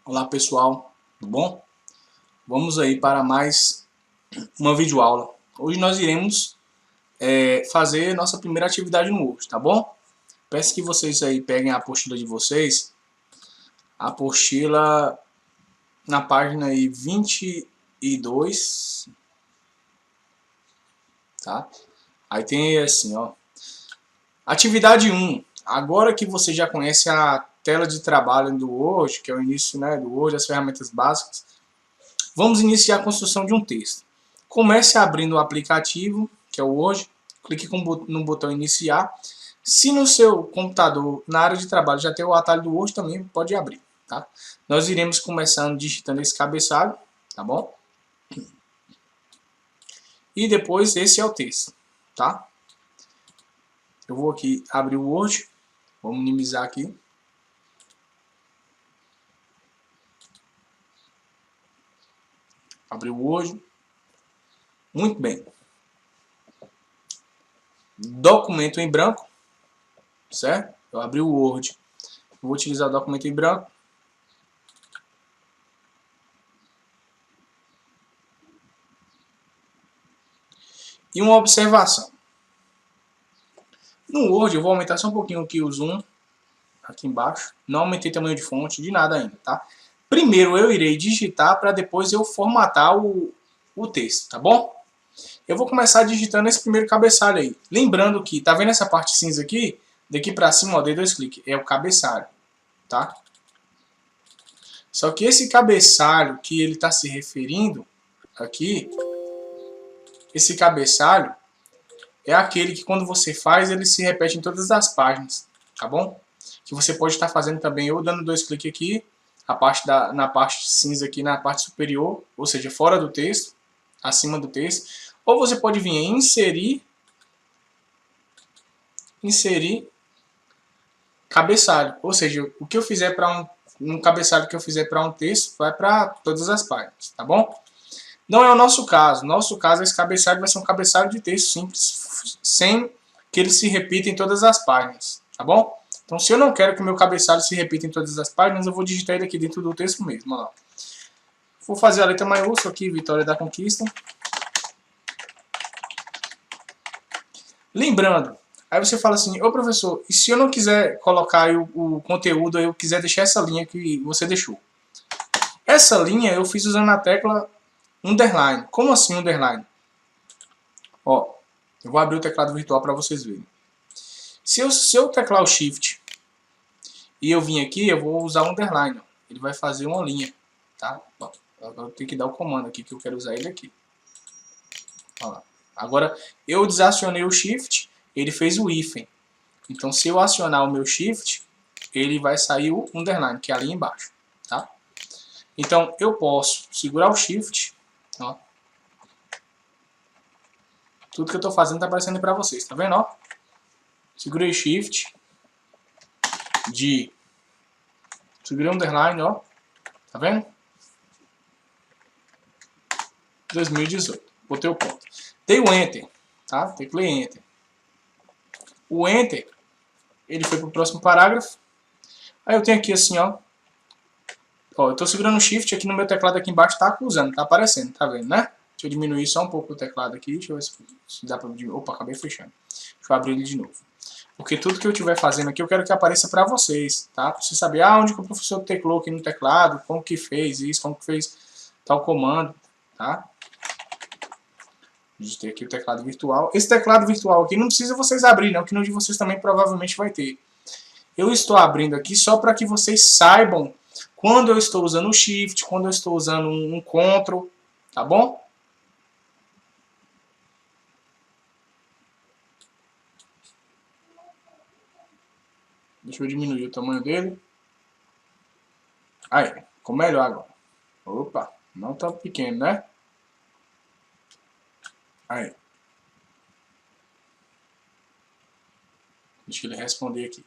Olá pessoal, tudo bom? Vamos aí para mais uma videoaula. Hoje nós iremos fazer nossa primeira atividade no Word, tá bom? Peço que vocês aí peguem a apostila de vocês, a apostila na página aí 22, tá? Aí tem assim, ó. Atividade 1. Agora que você já conhece a tela de trabalho do Word, que é o início, né, do Word, as ferramentas básicas, vamos iniciar a construção de um texto. Comece abrindo o aplicativo, que é o Word, clique no botão iniciar. Se no seu computador, na área de trabalho, já tem o atalho do Word, também pode abrir. Tá? Nós iremos começando digitando esse cabeçalho, tá bom? E depois esse é o texto, tá? Eu vou aqui abrir o Word, vamos minimizar aqui. Abrir o Word. Muito bem. Documento em branco, certo? Eu abri o Word. Vou utilizar o documento em branco. E uma observação. No Word eu vou aumentar só um pouquinho aqui o zoom, aqui embaixo. Não aumentei tamanho de fonte, de nada ainda, tá? Primeiro eu irei digitar para depois eu formatar o texto, tá bom? Eu vou começar digitando esse primeiro cabeçalho aí. Lembrando que, tá vendo essa parte cinza aqui? Daqui para cima, ó, dei 2 cliques. É o cabeçalho, tá? Só que esse cabeçalho que ele está se referindo aqui, esse cabeçalho é aquele que quando você faz, ele se repete em todas as páginas, tá bom? Que você pode estar fazendo também ou dando 2 cliques aqui, na parte cinza aqui na parte superior, ou seja, fora do texto, acima do texto, ou você pode vir em inserir cabeçalho, ou seja, o que eu fizer para um cabeçalho que eu fizer para um texto, vai para todas as páginas, tá bom? Não é o nosso caso. Nosso caso, esse cabeçalho vai ser um cabeçalho de texto simples, sem que ele se repita em todas as páginas, tá bom? Então, se eu não quero que o meu cabeçalho se repita em todas as páginas, eu vou digitar ele aqui dentro do texto mesmo. Ó lá. Vou fazer a letra maiúscula aqui, Vitória da Conquista. Lembrando, aí você fala assim, ô professor, e se eu não quiser colocar o conteúdo, eu quiser deixar essa linha que você deixou? Essa linha eu fiz usando a tecla underline. Como assim underline? Ó, eu vou abrir o teclado virtual para vocês verem. Se eu teclar o Shift e eu vim aqui, eu vou usar o underline. Ó. Ele vai fazer uma linha, tá? Ó, agora eu tenho que dar o comando aqui, que eu quero usar ele aqui. Ó lá. Agora, eu desacionei o Shift, ele fez o hífen. Então, se eu acionar o meu Shift, ele vai sair o underline, que é ali embaixo, tá? Então, eu posso segurar o Shift, ó. Tudo que eu estou fazendo está aparecendo para vocês, tá vendo, ó? Segurei Shift, segurei underline, ó, tá vendo? 2018, botei o ponto. Dei o Enter, tá? Teclei Enter. O Enter, ele foi pro próximo parágrafo. Aí eu tenho aqui assim, ó. Ó, eu tô segurando o Shift aqui no meu teclado aqui embaixo, tá acusando, tá aparecendo, tá vendo, né? Deixa eu diminuir só um pouco o teclado aqui, deixa eu ver se dá pra... Opa, acabei fechando. Deixa eu abrir ele de novo. Porque tudo que eu estiver fazendo aqui, eu quero que apareça para vocês, tá? Pra você saber onde que o professor teclou aqui no teclado, como que fez isso, como que fez tal comando, tá? Digitei aqui o teclado virtual. Esse teclado virtual aqui não precisa vocês abrir, não, que no de vocês também provavelmente vai ter. Eu estou abrindo aqui só para que vocês saibam quando eu estou usando o Shift, quando eu estou usando um Ctrl, tá bom? Deixa eu diminuir o tamanho dele. Aí, ficou melhor agora. Opa, não tá pequeno, né? Aí. Deixa ele responder aqui.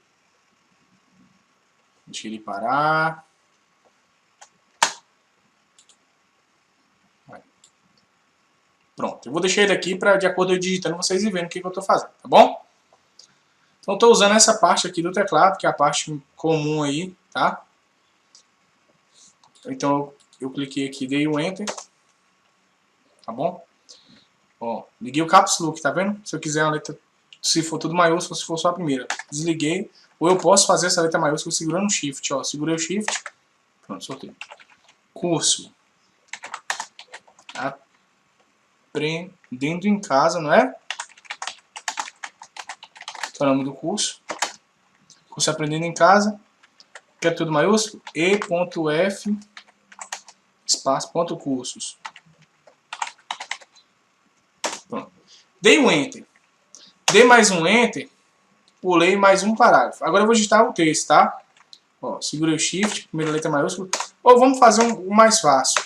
Deixa ele parar. Aí. Pronto, eu vou deixar ele aqui para de acordo com eu digitando vocês e vendo o que eu estou fazendo, tá bom? Então estou usando essa parte aqui do teclado, que é a parte comum aí, tá? Então eu cliquei aqui, dei o Enter, tá bom? Ó, liguei o Caps Lock, tá vendo? Se eu quiser uma letra, se for tudo maiúsculo, se for só a primeira, desliguei. Ou eu posso fazer essa letra maiúscula segurando o Shift, ó. Segurei o Shift, pronto, soltei. Curso. Aprendendo em casa, não é? Esse é o nome do curso. Curso Aprendendo em Casa. Quer tudo maiúsculo? E.F espaço, ponto cursos. Pronto. Dei um Enter. Dei mais um Enter. Pulei mais um parágrafo. Agora eu vou digitar o texto, tá? Ó, segurei o Shift, primeira letra maiúscula. Ou vamos fazer um mais fácil.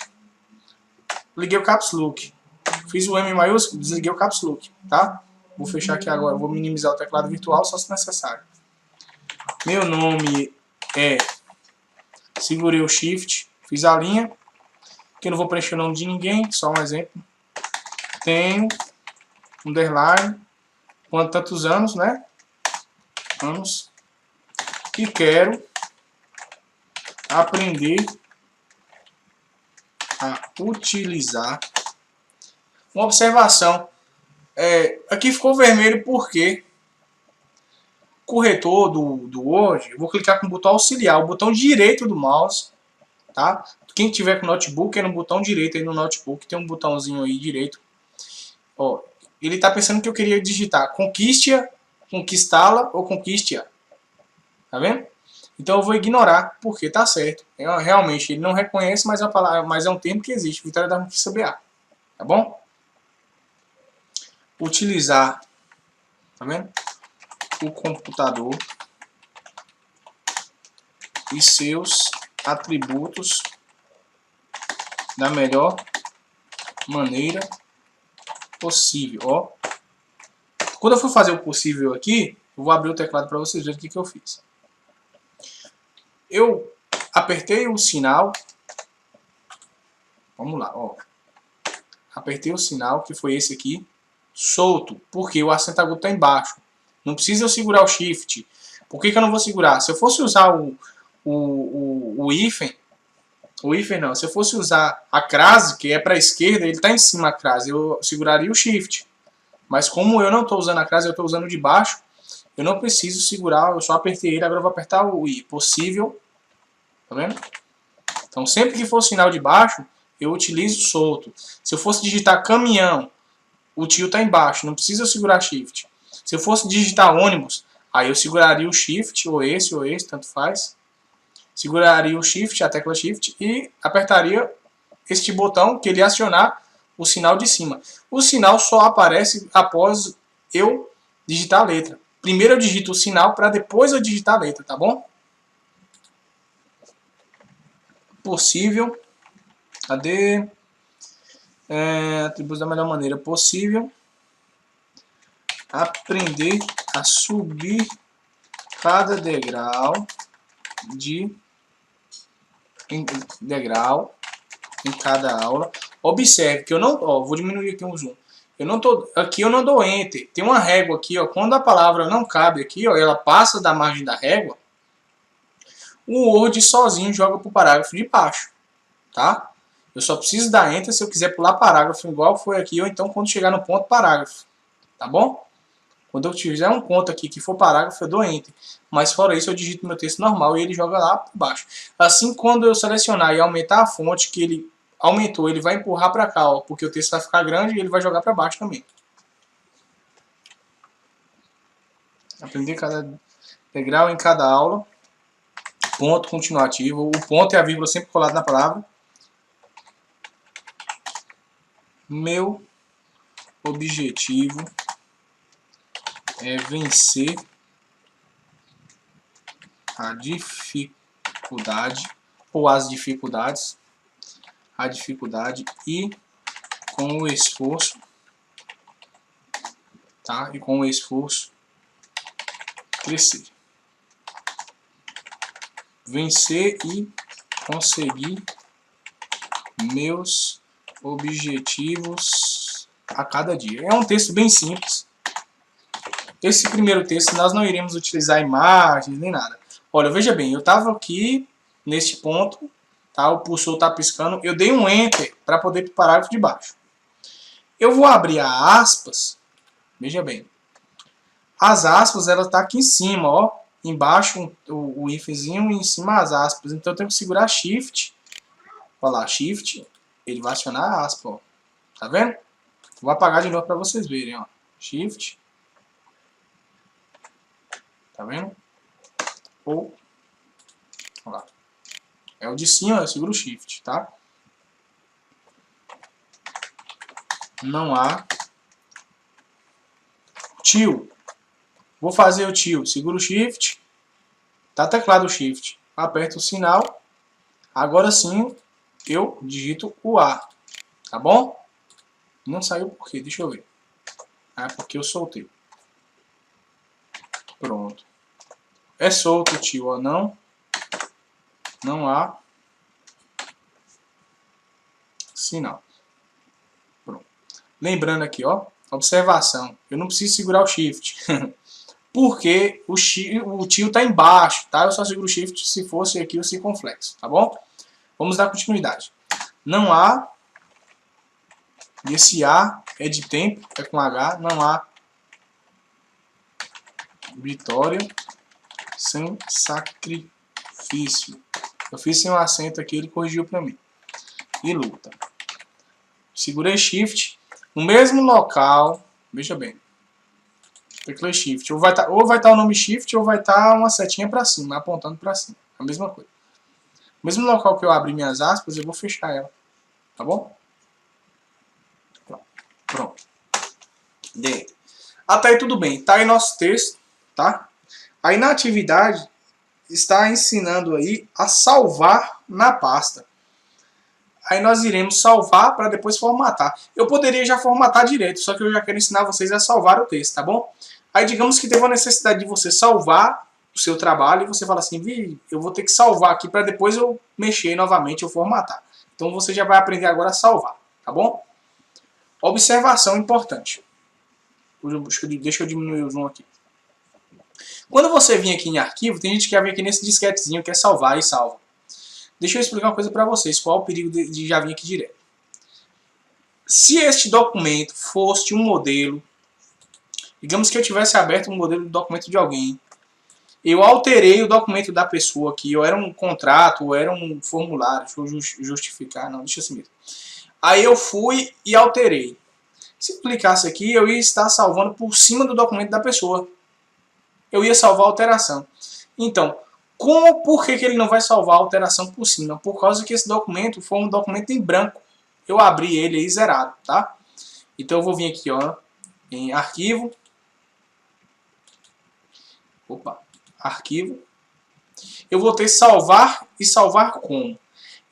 Liguei o Caps Lock. Fiz o M maiúsculo, desliguei o Caps Lock, tá? Vou fechar aqui agora. Vou minimizar o teclado virtual só se necessário. Meu nome é... Segurei o Shift, fiz a linha. Aqui eu não vou preencher o nome de ninguém, só um exemplo. Tenho, underline, tantos anos, né? Anos. E quero aprender a utilizar. Uma observação. Aqui ficou vermelho porque o corretor do Word, eu vou clicar com o botão auxiliar, o botão direito do mouse, tá? Quem tiver com notebook, é no botão direito aí no notebook, tem um botãozinho aí direito. Ó, ele tá pensando que eu queria digitar conquiste-a, conquistá-la ou conquiste-a. Tá vendo? Então eu vou ignorar, porque tá certo. Realmente, ele não reconhece, mas é um termo que existe. Vitória da Conquista BA. Tá bom? Utilizar, tá vendo? O computador e seus atributos da melhor maneira possível. Ó. Quando eu for fazer o possível aqui, eu vou abrir o teclado para vocês verem o que eu fiz. Eu apertei o sinal. Vamos lá, ó. Apertei o sinal, que foi esse aqui. Solto, porque o acento agudo está embaixo. Não precisa eu segurar o Shift. Por que eu não vou segurar? Se eu fosse usar o hífen, não, se eu fosse usar a crase, que é para a esquerda, ele está em cima a crase, eu seguraria o Shift. Mas como eu não estou usando a crase, eu estou usando de baixo, eu não preciso segurar, eu só apertei ele, agora eu vou apertar o I. Possível, tá vendo? Então sempre que for sinal de baixo, eu utilizo solto. Se eu fosse digitar caminhão, o tio está embaixo, não precisa eu segurar Shift. Se eu fosse digitar ônibus, aí eu seguraria o Shift, ou esse, tanto faz. Seguraria o Shift, a tecla Shift, e apertaria este botão que ele acionar o sinal de cima. O sinal só aparece após eu digitar a letra. Primeiro eu digito o sinal para depois eu digitar a letra, tá bom? Possível. Cadê? Atributos da melhor maneira possível. Aprender a subir cada degrau em cada aula. Observe que eu não, vou diminuir aqui um zoom. Aqui eu não dou enter. Tem uma régua aqui, ó. Quando a palavra não cabe aqui, ó, ela passa da margem da régua. O Word sozinho joga para o parágrafo de baixo, tá? Eu só preciso dar enter se eu quiser pular parágrafo igual foi aqui, ou então quando chegar no ponto parágrafo, tá bom? Quando eu tiver um ponto aqui que for parágrafo, eu dou enter. Mas fora isso, eu digito meu texto normal e ele joga lá para baixo. Assim, quando eu selecionar e aumentar a fonte, que ele aumentou, ele vai empurrar para cá, ó, porque o texto vai ficar grande e ele vai jogar para baixo também. Aprender cada degrau em cada aula. Ponto continuativo. O ponto é a vírgula sempre colada na palavra. Meu objetivo é vencer a dificuldade ou as dificuldades, e com o esforço, tá? E com o esforço crescer. Vencer e conseguir meus objetivos a cada dia. É um texto bem simples. Esse primeiro texto nós não iremos utilizar imagens nem nada. Olha, veja bem, eu estava aqui neste ponto, tá? O cursor tá piscando. Eu dei um Enter para poder ir para o parágrafo de baixo. Eu vou abrir a aspas. Veja bem. As aspas, ela tá aqui em cima, ó. Embaixo o ifzinho e em cima as aspas. Então eu tenho que segurar Shift. Olha lá, Shift. Ele vai acionar a aspa, ó. Tá vendo? Vou apagar de novo para vocês verem, ó. Shift. Tá vendo? Ou, olha lá. É o de cima, eu seguro o Shift, tá? Não há tio. Vou fazer o tio. Seguro o Shift. Tá teclado o Shift. Aperto o sinal. Agora sim, eu digito o A. Tá bom? Não saiu por quê? Deixa eu ver. É porque eu soltei. Pronto. É solto o tio, ó. Não há sinal. Pronto. Lembrando aqui, ó. Observação. Eu não preciso segurar o Shift. Porque o tio está embaixo, tá? Eu só seguro o Shift se fosse aqui o circunflexo, tá bom? Vamos dar continuidade. Não há, esse A é de tempo, é com H, não há vitória sem sacrifício. Eu fiz sem um acento aqui, ele corrigiu para mim. E luta. Segurei Shift, no mesmo local, veja bem. Teclei Shift. Ou vai estar o nome Shift ou vai estar uma setinha para cima, apontando para cima. A mesma coisa. No mesmo local que eu abri minhas aspas, eu vou fechar ela. Tá bom? Pronto. Dentro. Até aí tudo bem. Tá aí nosso texto, tá? Aí na atividade está ensinando aí a salvar na pasta. Aí nós iremos salvar para depois formatar. Eu poderia já formatar direto, só que eu já quero ensinar vocês a salvar o texto, tá bom? Aí digamos que teve uma necessidade de você salvar o seu trabalho e você fala assim, Vi, eu vou ter que salvar aqui para depois eu mexer novamente ou formatar. Então você já vai aprender agora a salvar, tá bom? Observação importante. Deixa eu diminuir o zoom aqui. Quando você vir aqui em arquivo, tem gente que vai vir aqui nesse disquetezinho que é salvar e salva. Deixa eu explicar uma coisa para vocês, qual é o perigo de já vir aqui direto. Se este documento fosse um modelo, digamos que eu tivesse aberto um modelo de documento de alguém, eu alterei o documento da pessoa aqui, ou era um contrato, ou era um formulário, deixa eu justificar, não, deixa assim mesmo. Aí eu fui e alterei. Se eu clicasse aqui, eu ia estar salvando por cima do documento da pessoa. Eu ia salvar a alteração. Então, por que ele não vai salvar a alteração por cima? Por causa que esse documento foi um documento em branco. Eu abri ele aí zerado, tá? Então eu vou vir aqui, ó, em arquivo. Opa, arquivo. Eu vou ter salvar e salvar como.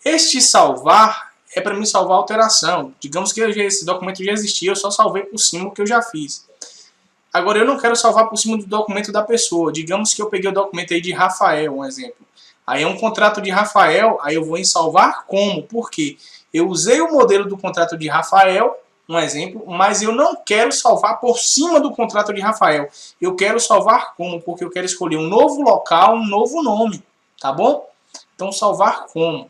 Este salvar é para mim salvar a alteração. Digamos que esse documento já existia, eu só salvei por cima o que eu já fiz. Agora eu não quero salvar por cima do documento da pessoa. Digamos que eu peguei o documento aí de Rafael, um exemplo. Aí é um contrato de Rafael, aí eu vou em salvar como? Por quê? Eu usei o modelo do contrato de Rafael, um exemplo, mas eu não quero salvar por cima do contrato de Rafael. Eu quero salvar como? Porque eu quero escolher um novo local, um novo nome. Tá bom? Então salvar como.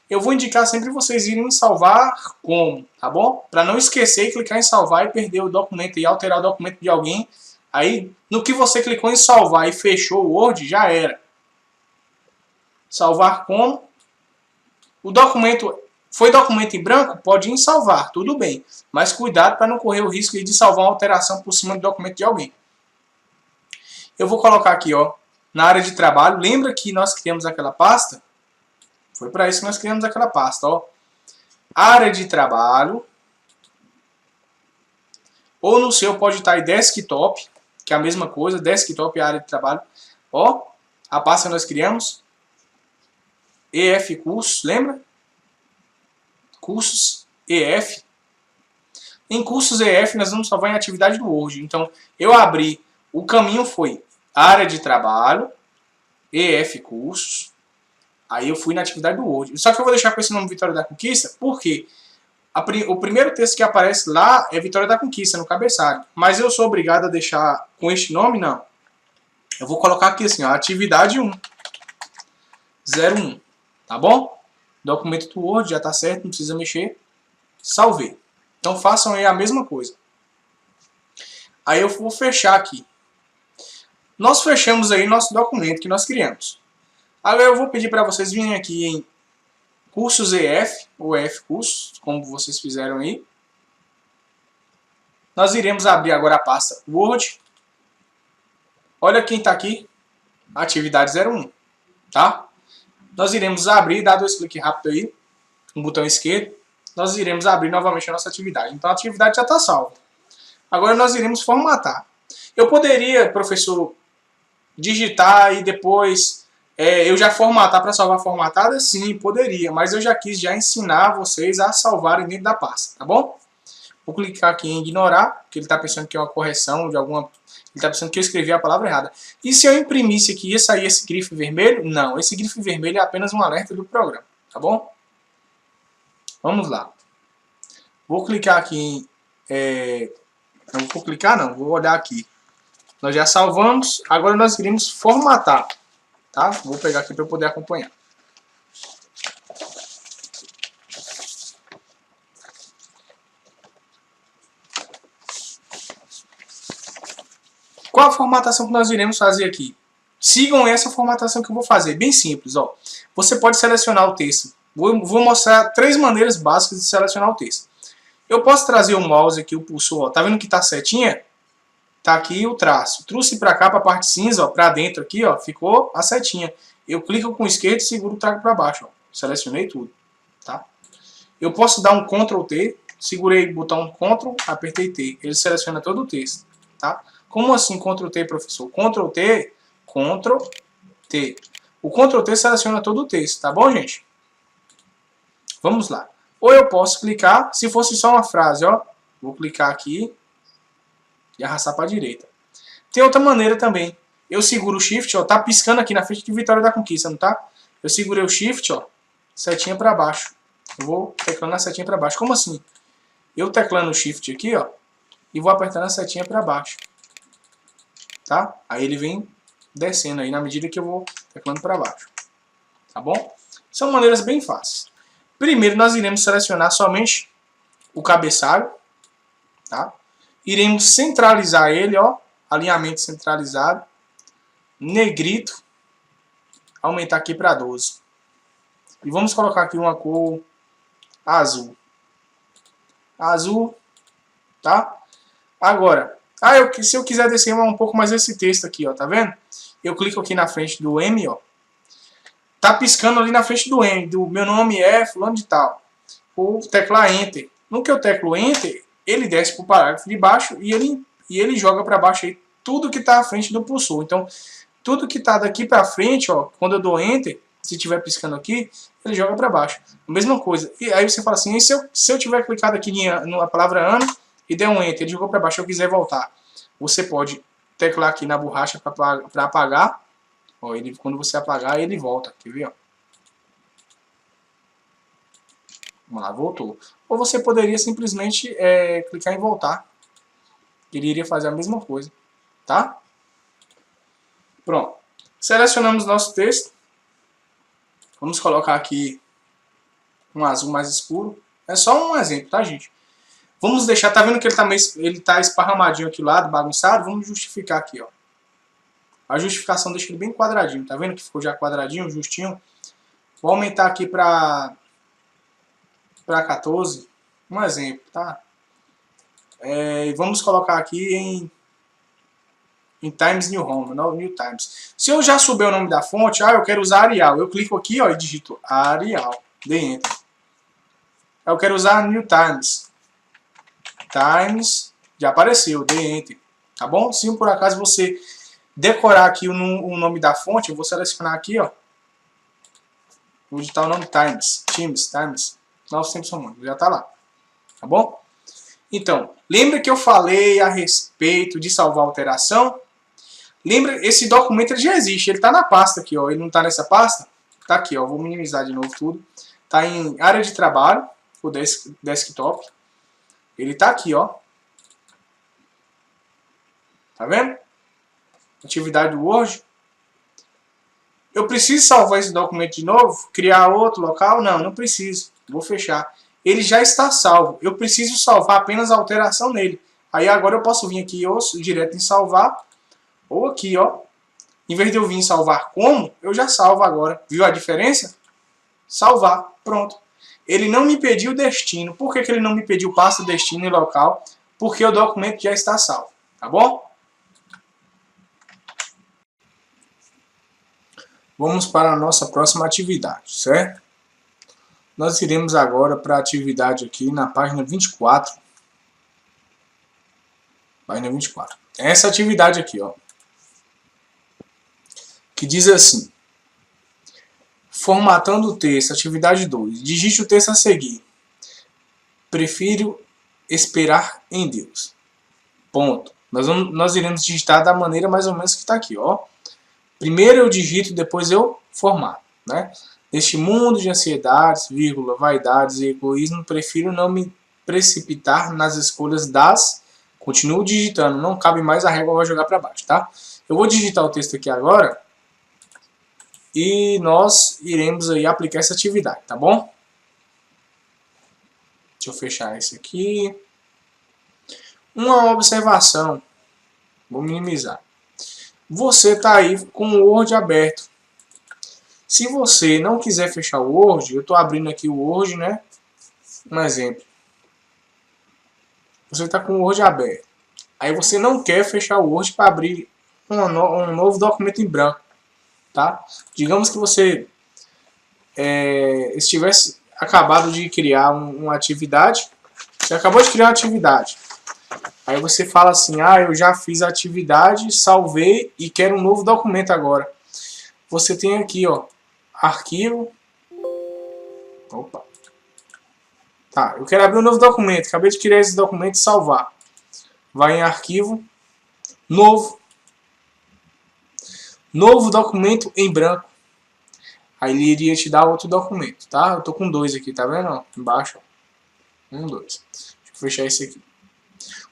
Eu vou indicar sempre vocês irem salvar como, tá bom? Para não esquecer e clicar em salvar e perder o documento e alterar o documento de alguém. Aí, no que você clicou em salvar e fechou o Word, já era. Salvar como. O documento foi documento em branco? Pode ir em salvar, tudo bem. Mas cuidado para não correr o risco de salvar uma alteração por cima do documento de alguém. Eu vou colocar aqui, ó, na área de trabalho. Lembra que nós criamos aquela pasta? Foi para isso que nós criamos aquela pasta, ó. Área de trabalho. Ou no seu pode estar aí desktop, que é a mesma coisa, desktop é a área de trabalho. Ó, a pasta que nós criamos. EF Cursos, lembra? Cursos EF. Em cursos EF nós vamos salvar em atividade do Word. Então, eu abri, o caminho foi área de trabalho, EF Cursos. Aí eu fui na atividade do Word. Só que eu vou deixar com esse nome Vitória da Conquista, porque o primeiro texto que aparece lá é Vitória da Conquista, no cabeçalho. Mas eu sou obrigado a deixar com este nome? Não. Eu vou colocar aqui assim, ó, atividade 1. 01. Tá bom? Documento do Word já está certo, não precisa mexer. Salvei. Então façam aí a mesma coisa. Aí eu vou fechar aqui. Nós fechamos aí nosso documento que nós criamos. Agora eu vou pedir para vocês virem aqui em Cursos EF, ou EF Cursos, como vocês fizeram aí. Nós iremos abrir agora a pasta Word. Olha quem está aqui, atividade 01, tá? Nós iremos abrir, dá 2 cliques rápido aí, no botão esquerdo. Nós iremos abrir novamente a nossa atividade. Então a atividade já está salva. Agora nós iremos formatar. Eu poderia, professor, digitar e depois eu já formatar para salvar formatada? Sim, poderia, mas eu já quis já ensinar vocês a salvarem dentro da pasta, tá bom? Vou clicar aqui em ignorar, porque ele está pensando que é uma correção de alguma... Ele está pensando que eu escrevi a palavra errada. E se eu imprimisse aqui, ia sair esse grife vermelho? Não, esse grife vermelho é apenas um alerta do programa, tá bom? Vamos lá. Vou clicar aqui em... Não vou clicar não, vou olhar aqui. Nós já salvamos, agora nós iremos formatar, tá? Vou pegar aqui para eu poder acompanhar. Qual a formatação que nós iremos fazer aqui? Sigam essa formatação que eu vou fazer, bem simples, ó. Você pode selecionar o texto. Vou mostrar 3 maneiras básicas de selecionar o texto. Eu posso trazer o mouse aqui, o pulsor, ó. Tá vendo que tá setinha? Tá aqui o traço. Trouxe para cá, para a parte cinza, ó, para dentro aqui, ó, ficou a setinha. Eu clico com o esquerdo, seguro e trago para baixo, ó. Selecionei tudo, tá? Eu posso dar um Ctrl T, segurei o botão Ctrl, apertei T. Ele seleciona todo o texto, tá? Como assim Ctrl T, professor? Ctrl T, Ctrl T. O Ctrl T seleciona todo o texto, tá bom, gente? Vamos lá. Ou eu posso clicar, se fosse só uma frase, ó. Vou clicar aqui e arrastar para a direita. Tem outra maneira também. Eu seguro o Shift, ó. Tá piscando aqui na frente de Vitória da Conquista, não tá? Eu segurei o Shift, ó. Setinha para baixo. Eu vou teclando a setinha para baixo. Como assim? Eu teclando o Shift aqui, ó. E vou apertando a setinha para baixo. Tá? Aí ele vem descendo aí na medida que eu vou teclando para baixo. Tá bom? São maneiras bem fáceis. Primeiro nós iremos selecionar somente o cabeçalho. Tá? Iremos centralizar ele, ó. Alinhamento centralizado. Negrito. Aumentar aqui para 12. E vamos colocar aqui uma cor azul. Azul. Tá? Agora... se eu quiser descer um pouco mais esse texto aqui, ó, tá vendo? Eu clico aqui na frente do M, ó. Tá piscando ali na frente do M, do meu nome é fulano de tal. Vou teclar Enter. No que eu teclo Enter, ele desce pro parágrafo de baixo e ele joga para baixo aí tudo que tá à frente do cursor. Então, tudo que tá daqui para frente, ó, quando eu dou Enter, se tiver piscando aqui, ele joga para baixo. A mesma coisa. E aí você fala assim, e se eu tiver clicado aqui na palavra ano, e der um Enter, ele jogou para baixo, eu quiser voltar. Você pode teclar aqui na borracha para apagar. Ó, quando você apagar, ele volta. Quer ver? Ó? Vamos lá, voltou. Ou você poderia simplesmente clicar em voltar. Ele iria fazer a mesma coisa. Tá? Pronto. Selecionamos nosso texto. Vamos colocar aqui um azul mais escuro. É só um exemplo, tá, gente? Vamos deixar, tá vendo que ele tá esparramadinho aqui do lado, bagunçado? Vamos justificar aqui, ó. A justificação deixa ele bem quadradinho, tá vendo que ficou já quadradinho, justinho? Vou aumentar aqui para 14, um exemplo, tá? Vamos colocar aqui em Times New Roman, New Times. Se eu já souber o nome da fonte, eu quero usar Arial. Eu clico aqui, ó, e digito Arial, dei Enter. Eu quero usar New Times. Times, já apareceu, dei Enter, tá bom? Se por acaso você decorar aqui o nome da fonte, eu vou selecionar aqui, ó, vou digitar o nome Times, novos tempos romanos, já tá lá, tá bom? Então, lembra que eu falei a respeito de salvar alteração? Lembra, esse documento ele já existe, ele tá na pasta aqui, ó, ele não tá nessa pasta? Tá aqui, ó, vou minimizar de novo tudo, tá em área de trabalho, o desktop. Ele tá aqui, ó. Tá vendo? Atividade do Word. Eu preciso salvar esse documento de novo? Criar outro local? Não, não preciso. Vou fechar. Ele já está salvo. Eu preciso salvar apenas a alteração nele. Aí agora eu posso vir aqui ou direto em salvar, ou aqui, ó. Em vez de eu vir em salvar como, eu já salvo agora. Viu a diferença? Salvar. Pronto. Ele não me pediu destino. Por que ele não me pediu pasta, destino e local? Porque o documento já está salvo. Tá bom? Vamos para a nossa próxima atividade, certo? Nós iremos agora para a atividade aqui na página 24. Página 24. Essa atividade aqui, ó. Que diz assim. Formatando o texto, atividade 2. Digite o texto a seguir. Prefiro esperar em Deus. Ponto. Nós iremos digitar da maneira mais ou menos que está aqui, ó. Primeiro eu digito, depois eu formato, né? Neste mundo de ansiedades, vírgula, vaidades e egoísmo, prefiro não me precipitar nas escolhas das... Continuo digitando, não cabe mais, a régua vai jogar para baixo, tá? Eu vou digitar o texto aqui agora e nós iremos aí aplicar essa atividade, tá bom? Deixa eu fechar esse aqui. Uma observação, vou minimizar. Você está aí com o Word aberto. Se você não quiser fechar o Word, eu estou abrindo aqui o Word, né? Um exemplo. Você está com o Word aberto. Aí você não quer fechar o Word para abrir um novo documento em branco, tá? Digamos que você estivesse acabado de criar uma atividade. Você acabou de criar uma atividade. Aí você fala assim, eu já fiz a atividade, salvei e quero um novo documento agora. Você tem aqui, ó, arquivo. Opa. Tá, eu quero abrir um novo documento. Acabei de criar esse documento e salvar. Vai em arquivo, novo. Novo documento em branco. Aí ele iria te dar outro documento, tá? Eu tô com 2 aqui, tá vendo? Ó, embaixo, ó. 1, 2. Deixa eu fechar esse aqui.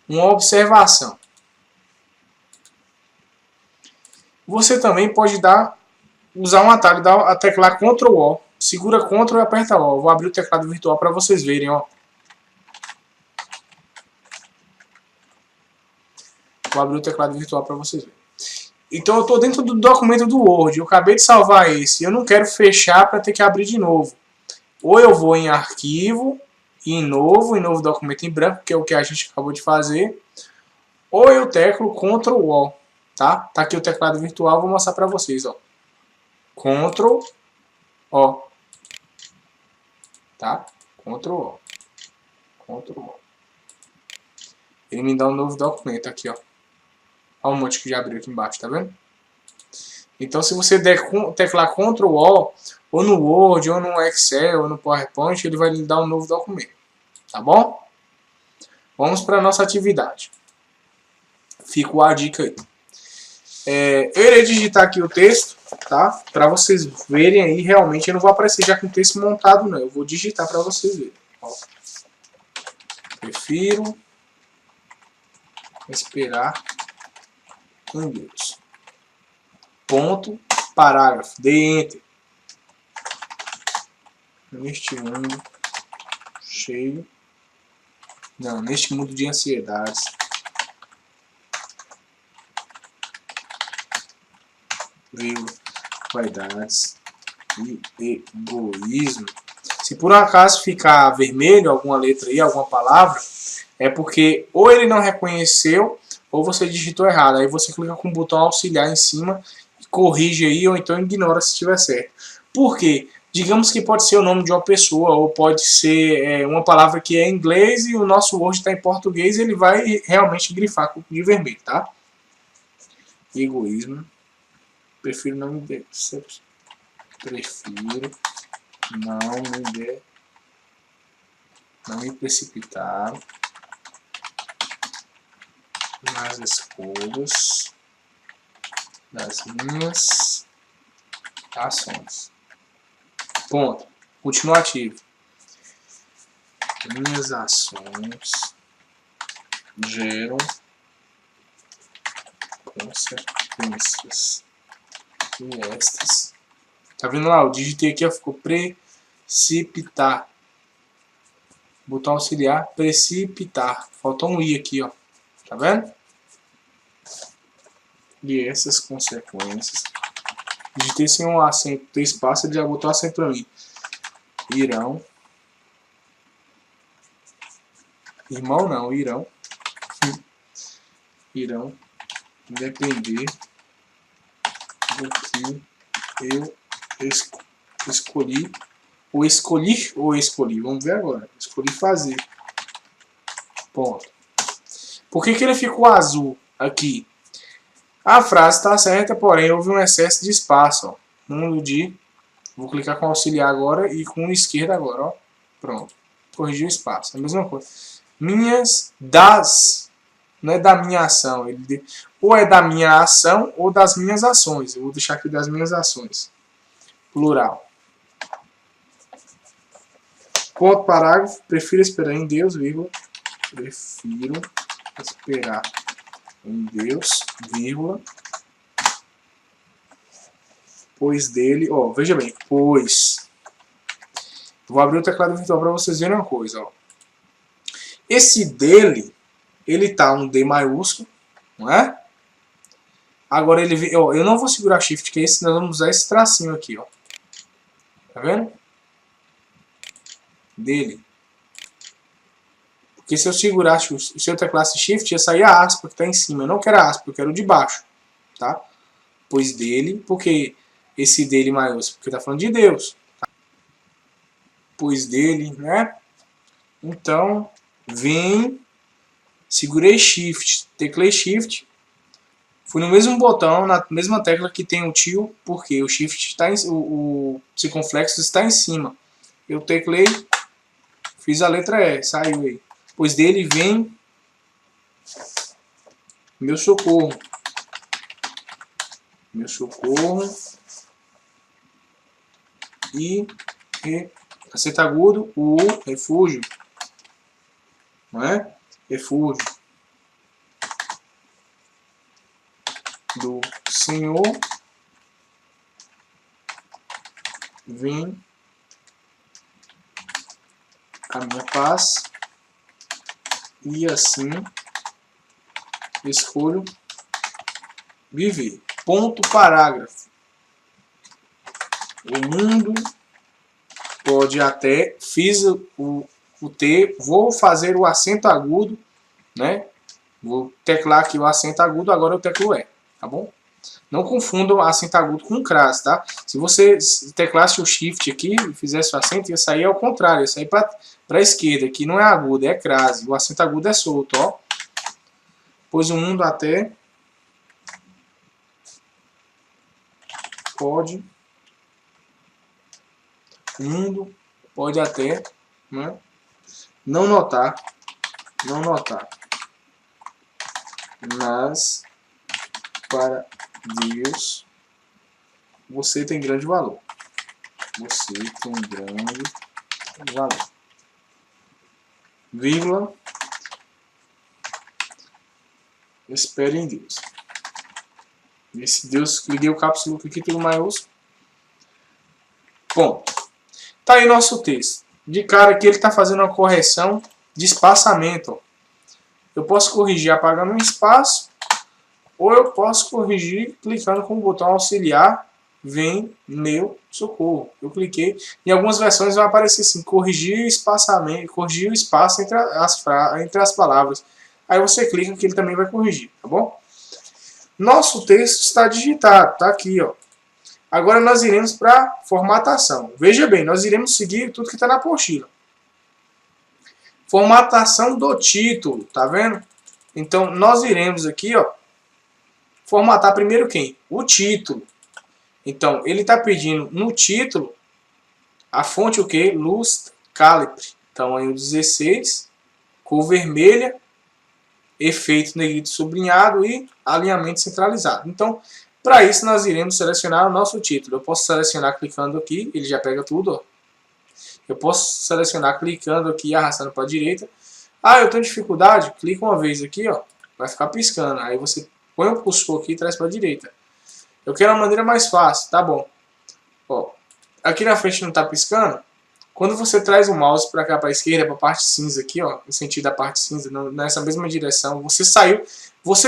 Uma observação. Você também pode usar um atalho, teclar Ctrl O. Segura Ctrl e aperta O. Eu vou abrir o teclado virtual para vocês verem, ó. Vou abrir o teclado virtual para vocês verem. Então eu estou dentro do documento do Word. Eu acabei de salvar esse. Eu não quero fechar para ter que abrir de novo. Ou eu vou em arquivo, em novo documento em branco, que é o que a gente acabou de fazer. Ou eu teclo Ctrl O. Tá? Tá aqui o teclado virtual, vou mostrar para vocês, ó. Ctrl O. Tá? Ctrl O. Ctrl O. Ele me dá um novo documento aqui, ó. Olha o monte que já abriu aqui embaixo, tá vendo? Então, se você teclar Ctrl O, ou no Word, ou no Excel, ou no PowerPoint, ele vai lhe dar um novo documento. Tá bom? Vamos para a nossa atividade. Fica a dica aí. Eu irei digitar aqui o texto, tá? Para vocês verem aí, realmente eu não vou aparecer já com o texto montado, não. Eu vou digitar para vocês verem. Ó. Prefiro esperar em Deus. Ponto, parágrafo, dê enter. Neste mundo cheio, não, neste mundo de ansiedades, vaidades e egoísmo. Se por um acaso ficar vermelho alguma letra aí, alguma palavra, é porque ou ele não reconheceu ou você digitou errado. Aí você clica com o botão auxiliar em cima, corrige aí ou então ignora se estiver certo. Por quê? Digamos que pode ser o nome de uma pessoa ou pode ser uma palavra que é em inglês e o nosso Word está em português, ele vai realmente grifar de vermelho, tá? Egoísmo. Prefiro não me decepcionar. Prefiro não me precipitar nas escolhas das minhas ações. Ponto. Continuativo. Minhas ações geram consequências. E estas Tá vendo lá? Eu digitei aqui, ó, ficou precipitar. Botão auxiliar, precipitar. Faltou um I aqui, ó. Tá vendo? E essas consequências. Digitei sem um acento, tem espaço, ele já botou acento pra mim. Irão. Irmão não, irão. Irão depender do que eu escolhi. Ou escolhi. Vamos ver agora. Escolhi fazer. Ponto. Por que ele ficou azul aqui? A frase está certa, porém houve um excesso de espaço. Ó. Vou clicar com auxiliar agora e com esquerda agora. Ó. Pronto. Corrigiu o espaço. É a mesma coisa. Minhas, das. Não é da minha ação. Ou é da minha ação ou das minhas ações. Eu vou deixar aqui das minhas ações. Plural. Ponto parágrafo. Prefiro esperar em Deus, vírgula. Prefiro esperar em Deus, vírgula. Pois dele, ó, veja bem, pois. Vou abrir o teclado virtual para vocês verem uma coisa, ó. Esse dele, ele tá um D maiúsculo, não é? Agora ele, ó, eu não vou segurar Shift, que esse nós vamos usar esse tracinho aqui, ó. Tá vendo? Dele. Porque se eu segurasse, se eu teclasse Shift, ia sair a aspa que está em cima. Eu não quero a aspa, eu quero o de baixo. Tá? Pois dele, porque esse dele maiúsculo, porque está falando de Deus. Tá? Pois dele, né? Então, vem, segurei Shift, teclei Shift, fui no mesmo botão, na mesma tecla que tem o tio, porque o Shift está o circunflexo está em cima. Eu teclei, fiz a letra E, saiu aí. Pois dele vem meu socorro. Meu socorro. E acento agudo, o refúgio. Não é? Refúgio do Senhor vem a minha paz. E assim escolho viver. Ponto parágrafo. O mundo pode até, fiz o T, vou fazer o acento agudo, né? Vou teclar aqui o acento agudo, agora eu teclo E, tá bom? Não confundam acento agudo com crase, tá? Se você teclasse o Shift aqui e fizesse o acento, ia sair ao contrário, ia sair para a esquerda. Aqui não é agudo, é crase. O acento agudo é solto, ó. Pois o mundo até pode... O mundo pode até, né, não notar, mas para Deus você tem grande valor. Você tem grande valor. Vírgula. Espere em Deus. Esse Deus, liguei o caps lock aqui, tudo maiúsculo. Ponto. Tá aí nosso texto. De cara aqui ele está fazendo uma correção de espaçamento. Ó. Eu posso corrigir apagando um espaço, ou eu posso corrigir clicando com o botão auxiliar, vem meu socorro. Eu cliquei. Em algumas versões vai aparecer assim, corrigir espaçamento, corrigir o espaço entre as palavras. Aí você clica que ele também vai corrigir, tá bom? Nosso texto está digitado, tá aqui, ó. Agora nós iremos para formatação. Veja bem, nós iremos seguir tudo que está na apostila. Formatação do título, tá vendo? Então nós iremos aqui, ó, formatar primeiro quem? O título. Então ele está pedindo no título a fonte o que? Luz Calibre. Tamanho 16, cor vermelha, efeito negrito sublinhado e alinhamento centralizado. Então, para isso, nós iremos selecionar o nosso título. Eu posso selecionar clicando aqui, ele já pega tudo. Ó. Eu posso selecionar clicando aqui e arrastando para a direita. Ah, eu tenho dificuldade? Clica uma vez aqui, ó, vai ficar piscando. Aí você põe o cursor aqui e traz para a direita. Eu quero uma maneira mais fácil, tá bom. Ó, aqui na frente não está piscando. Quando você traz o mouse para cá, para a esquerda, para a parte cinza aqui, ó, no sentido da parte cinza, nessa mesma direção, você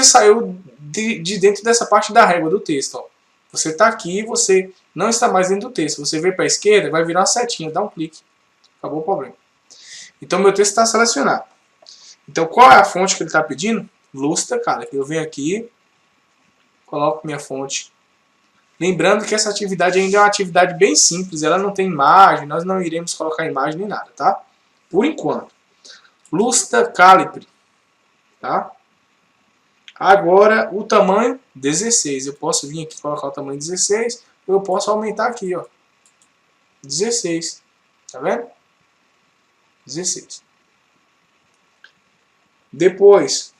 saiu de dentro dessa parte da régua do texto, ó. Você está aqui, você não está mais dentro do texto. Você veio para a esquerda, vai virar uma setinha, dá um clique. Acabou o problema. Então, meu texto está selecionado. Então, qual é a fonte que ele está pedindo? Lustre, cara. Eu venho aqui, coloco minha fonte. Lembrando que essa atividade ainda é uma atividade bem simples. Ela não tem imagem, nós não iremos colocar imagem nem nada, tá? Por enquanto. Lustre Calibre, tá? Agora, o tamanho 16. Eu posso vir aqui e colocar o tamanho 16. Ou eu posso aumentar aqui, ó. 16. Tá vendo? 16. Depois,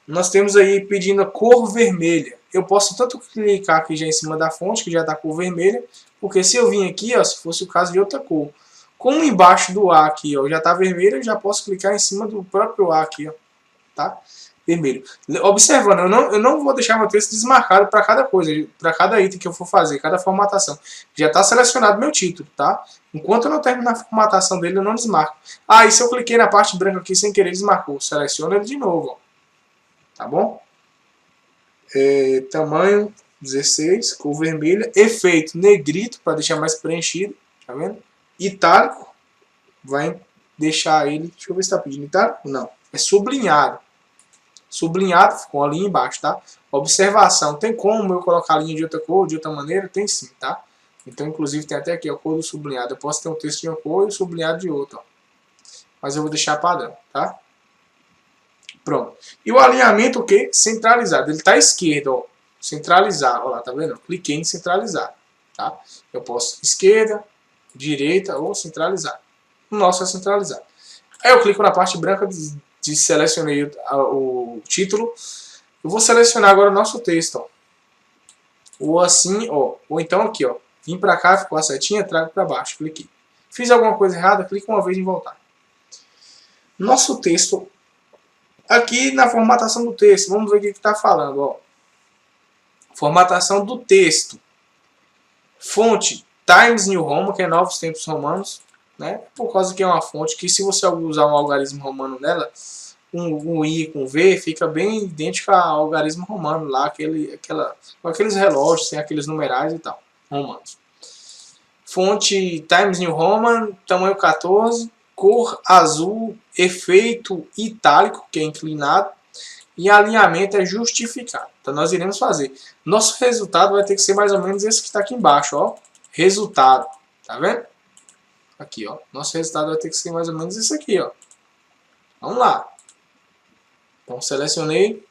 nós temos aí pedindo a cor vermelha. Eu posso tanto clicar aqui já em cima da fonte, que já está cor vermelha, porque se eu vim aqui, ó, se fosse o caso de outra cor, como embaixo do A aqui, ó, já está vermelho, eu já posso clicar em cima do próprio A aqui, ó, tá? Vermelho. Observando, eu não vou deixar meu texto desmarcado para cada coisa, para cada item que eu for fazer, cada formatação. Já está selecionado meu título, tá? Enquanto eu não terminar a formatação dele, eu não desmarco. Ah, e se eu cliquei na parte branca aqui sem querer, desmarcou. Seleciona ele de novo, ó. Tá bom? Tamanho 16, cor vermelha. Efeito negrito, para deixar mais preenchido. Tá vendo? Itálico. Vai deixar ele... Deixa eu ver se está pedindo itálico. Não. É sublinhado. Sublinhado, ficou a linha embaixo, tá? Observação, tem como eu colocar a linha de outra cor, de outra maneira? Tem sim, tá? Então, inclusive, tem até aqui a cor do sublinhado. Eu posso ter um texto de uma cor e o sublinhado de outra, ó. Mas eu vou deixar padrão, tá? Pronto. E o alinhamento, o quê? Centralizado. Ele tá à esquerda, ó. Centralizar, ó lá, tá vendo? Cliquei em centralizar, tá? Eu posso esquerda, direita ou centralizar. O nosso é centralizado. Aí eu clico na parte branca de selecionei o título. Eu vou selecionar agora o nosso texto, ó. Ou assim, ó. Ou então aqui, ó. Vim pra cá, ficou a setinha, trago pra baixo. Cliquei. Fiz alguma coisa errada, clique uma vez em voltar. Nosso texto. Aqui na formatação do texto, vamos ver o que está falando, ó. Formatação do texto. Fonte Times New Roman, que é Novos Tempos Romanos, né? Por causa que é uma fonte que, se você usar um algarismo romano nela, um I com V, fica bem idêntico ao algarismo romano lá, com aqueles relógios, tem aqueles numerais e tal, romanos. Fonte Times New Roman, tamanho 14, cor azul, efeito itálico, que é inclinado, e alinhamento é justificado. Então nós iremos fazer. Nosso resultado vai ter que ser mais ou menos esse que está aqui embaixo, ó. Resultado, tá vendo? Aqui, ó. Nosso resultado vai ter que ser mais ou menos esse aqui, ó. Vamos lá. Então selecionei.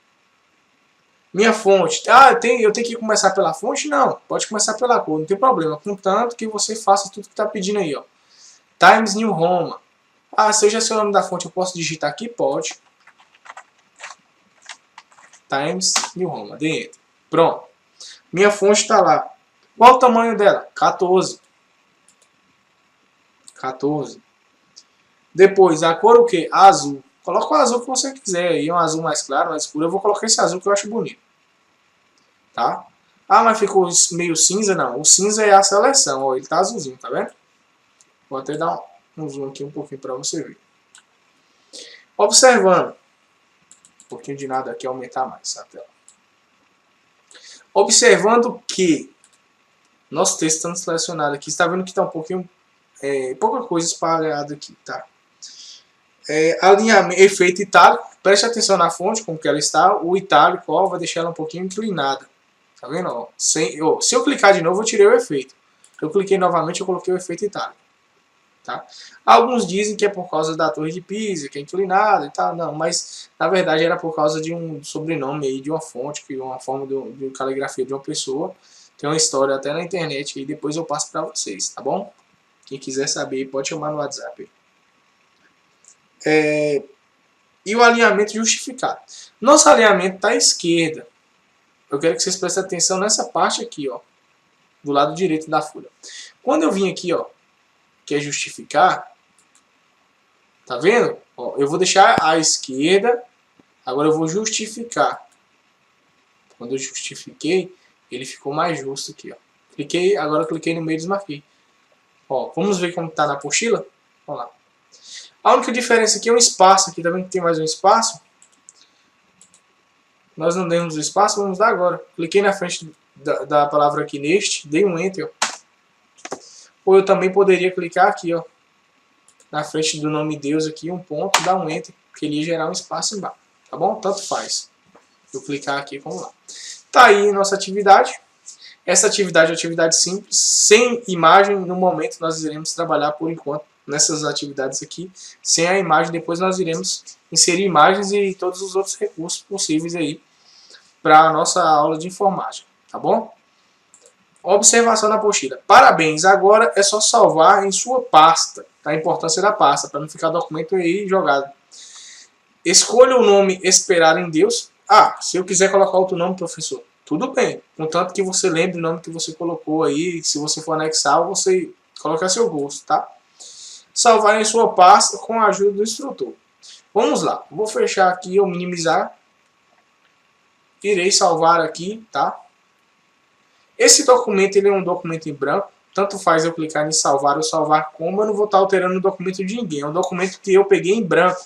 Minha fonte. Ah, eu tenho que começar pela fonte? Não. Pode começar pela cor, não tem problema. Contanto que você faça tudo que está pedindo aí, ó. Times New Roman. Ah, seja seu nome da fonte, eu posso digitar aqui? Pode. Times New Roman. Dentro. Pronto. Minha fonte está lá. Qual o tamanho dela? 14. 14. Depois, a cor o quê? Azul. Coloca o azul que você quiser aí. Um azul mais claro, mais escuro. Eu vou colocar esse azul que eu acho bonito. Tá? Ah, mas ficou meio cinza? Não. O cinza é a seleção. Ó, ele tá azulzinho, tá vendo? Vou até dar um zoom aqui um pouquinho para você ver. Observando. Um pouquinho de nada aqui, aumentar mais a tela. Observando que nosso texto está selecionado aqui. Você está vendo que está um pouquinho... pouca coisa espalhada aqui, tá? Alinhamento, efeito itálico. Preste atenção na fonte, como que ela está. O itálico, ó, vai deixar ela um pouquinho inclinada. Tá vendo? Ó, se eu clicar de novo, eu tirei o efeito. Eu cliquei novamente, eu coloquei o efeito itálico. Tá? Alguns dizem que é por causa da Torre de Pisa, que é inclinada e tal. Não, mas na verdade era por causa de um sobrenome aí, de uma fonte, que é uma forma de caligrafia de uma pessoa. Tem uma história até na internet e depois eu passo para vocês, tá bom? Quem quiser saber, pode chamar no WhatsApp. E o alinhamento justificado. Nosso alinhamento está à esquerda. Eu quero que vocês prestem atenção nessa parte aqui, ó, do lado direito da folha. Quando eu vim aqui, ó, que é justificar, tá vendo? Ó, eu vou deixar à esquerda, agora eu vou justificar. Quando eu justifiquei, ele ficou mais justo aqui, ó. Cliquei, agora cliquei no meio e desmarquei. Ó, vamos ver como está na apostila? Vamos lá. A única diferença aqui é um espaço. Aqui, tá vendo que tem mais um espaço? Nós não demos o espaço, vamos dar agora. Cliquei na frente da palavra aqui neste, dei um Enter. Ó. Ou eu também poderia clicar aqui, ó, na frente do nome Deus aqui, um ponto, dar um Enter, porque ele ia gerar um espaço embaixo. Tá bom? Tanto faz. Eu clicar aqui, vamos lá. Tá aí nossa atividade. Essa atividade é uma atividade simples, sem imagem. No momento nós iremos trabalhar por enquanto nessas atividades aqui, sem a imagem. Depois nós iremos inserir imagens e todos os outros recursos possíveis aí para a nossa aula de informática, tá bom? Observação na apostila. Parabéns, agora é só salvar em sua pasta, tá? A importância da pasta, para não ficar documento aí jogado. Escolha o nome Esperar em Deus. Ah, se eu quiser colocar outro nome, professor, tudo bem. Contanto que você lembre o nome que você colocou aí. Se você for anexar, você coloca a seu gosto, tá? Salvar em sua pasta com a ajuda do instrutor. Vamos lá. Vou fechar aqui ou minimizar. Irei salvar aqui, tá? Esse documento ele é um documento em branco. Tanto faz eu clicar em salvar ou salvar como. Eu não vou estar alterando o documento de ninguém. É um documento que eu peguei em branco,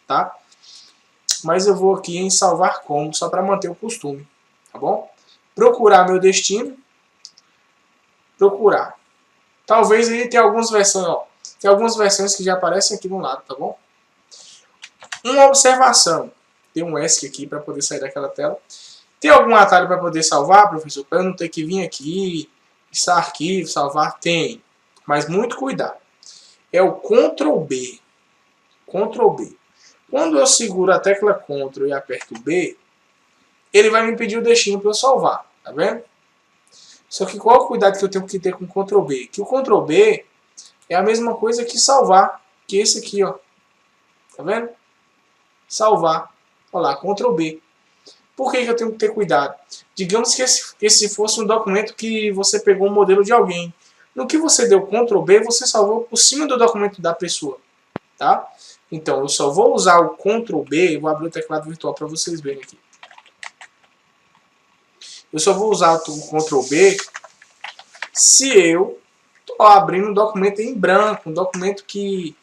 tá? Mas eu vou aqui em salvar como, só para manter o costume, tá bom? Procurar meu destino. Procurar. Talvez ele tenha algumas versões, ó. Tem algumas versões que já aparecem aqui no lado, tá bom? Uma observação. Tem um ESC aqui para poder sair daquela tela. Tem algum atalho para poder salvar, professor? Para eu não ter que vir aqui, esse arquivo, salvar? Tem. Mas muito cuidado. É o Ctrl B. Ctrl B. Quando eu seguro a tecla Ctrl e aperto B, ele vai me pedir o destino para eu salvar. Tá vendo? Só que qual o cuidado que eu tenho que ter com o Ctrl B? Que o Ctrl B é a mesma coisa que salvar. Que esse aqui, ó. Tá vendo? Salvar. Olha lá, Ctrl B. Por que eu tenho que ter cuidado? Digamos que esse fosse um documento que você pegou um modelo de alguém. No que você deu Ctrl B, você salvou por cima do documento da pessoa. Tá? Então, eu só vou usar o Ctrl B, vou abrir o teclado virtual para vocês verem aqui. Eu só vou usar o Ctrl B se eu estou abrindo um documento em branco, um documento que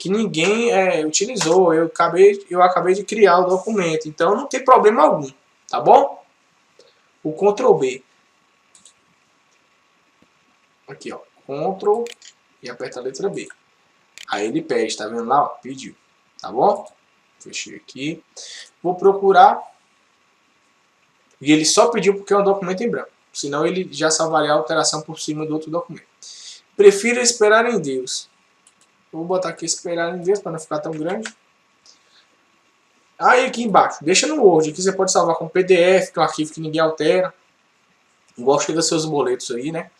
ninguém utilizou. Eu acabei de criar o documento, então não tem problema algum, tá bom? O Ctrl B. Aqui, ó, Ctrl e aperta a letra B. Aí ele pede, tá vendo lá? Ó, pediu, tá bom? Fechei aqui. Vou procurar. E ele só pediu porque é um documento em branco. Senão ele já salvaria a alteração por cima do outro documento. Prefiro esperar em Deus. Vou botar aqui esperar em Deus para não ficar tão grande. Aí aqui embaixo, deixa no Word. Aqui você pode salvar com PDF, que é um arquivo que ninguém altera. Igual chega seus boletos aí, né?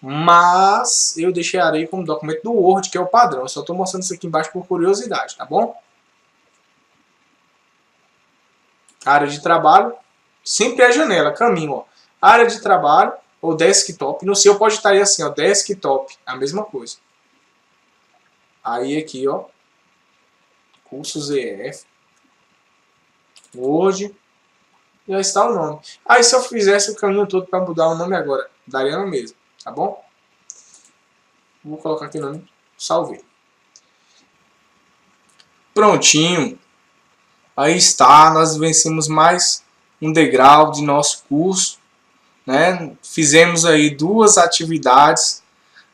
Mas eu deixarei como documento do Word, que é o padrão. Eu só estou mostrando isso aqui embaixo por curiosidade, tá bom? Área de trabalho. Sempre é janela, caminho, ó. Área de trabalho ou desktop. No seu pode estar aí assim, ó, desktop. A mesma coisa. Aí aqui, ó. Cursos EF. Word. Já está o nome. Aí se eu fizesse o caminho todo para mudar o nome agora, daria no mesmo, tá bom? Vou colocar aqui o nome, salvei. Prontinho. Aí está, nós vencemos mais um degrau de nosso curso, né? Fizemos aí 2 atividades.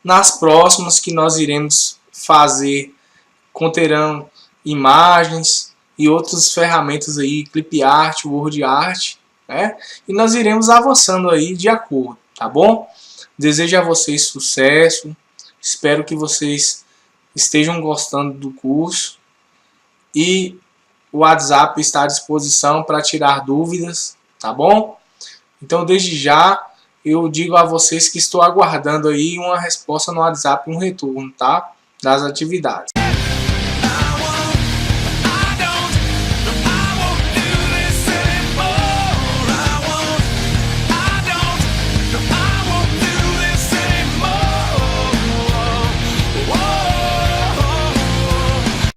Nas próximas que nós iremos fazer conterão imagens e outras ferramentas aí, Clip Art, Word Art, né? E nós iremos avançando aí de acordo, tá bom? Desejo a vocês sucesso, espero que vocês estejam gostando do curso e o WhatsApp está à disposição para tirar dúvidas, tá bom? Então desde já eu digo a vocês que estou aguardando aí uma resposta no WhatsApp, um retorno, tá? Das atividades.